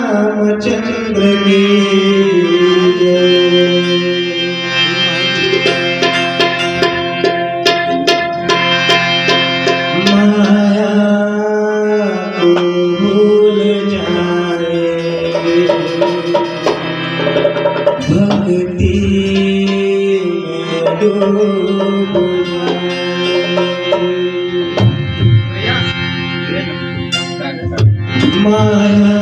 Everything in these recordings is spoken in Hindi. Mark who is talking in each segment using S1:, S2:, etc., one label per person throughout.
S1: रामचंद्र की जय। माया को भूल जाएंगे, भक्ति में डूब जाएंगे। माया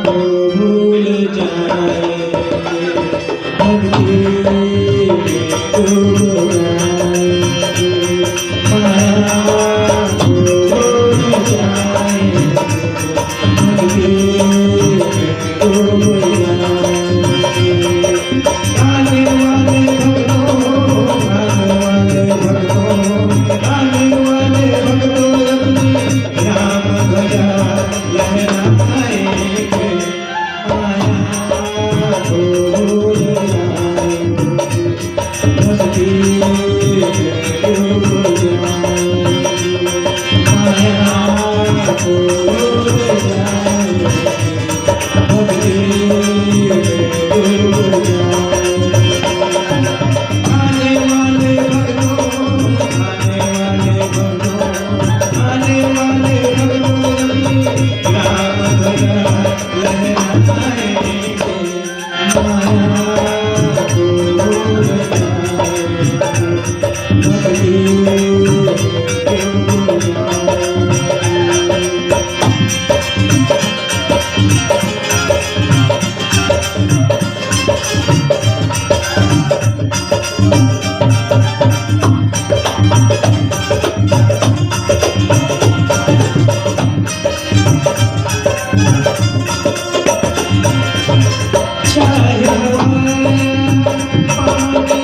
S1: को भूल जाएंगे, भक्ति में डूब जाएंगे। माया को भूल जाएंगे, भक्ति में डूब जाएंगे। आने वाले भक्तों, आने वाले भक्तों, आने वाले भक्तों अपनी राम ध्वजा लहराएंगे। माया को भूल जाएंगे, भक्ति में डूब जाएंगे। माया को भूल जाएंगे, भक्ति में डूब जाएंगे। आने वाले भक्तों, आने वाले भक्तों, आने वाले भक्तों राम ध्वजा लहराएंगे। माया को भूल जाएंगे, भक्ति में डूब छाया पानी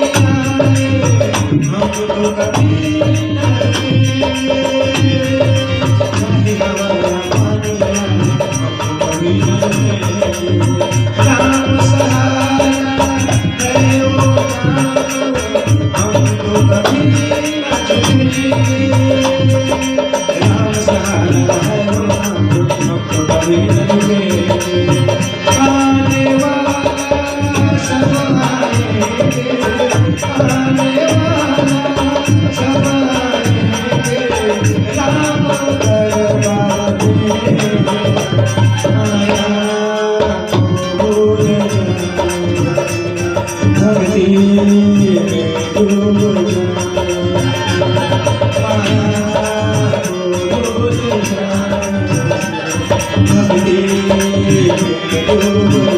S1: आए, हम तो कभी न रुकेंगे। छाया पानी आए, हम तो कभी न रुकेंगे। राम सहारा है वो राम, हम तो कभी न झुकेंगे। राम सहारा है वो राम, हम तो कभी न झुकेंगे। आने वाला सब आएंगे, आने वाला सब आएंगे। राम दरबार में माया को भूल जाएंगे, भक्ति में डूब जाएंगे। माया को भूल जाएंगे, भक्ति में डूब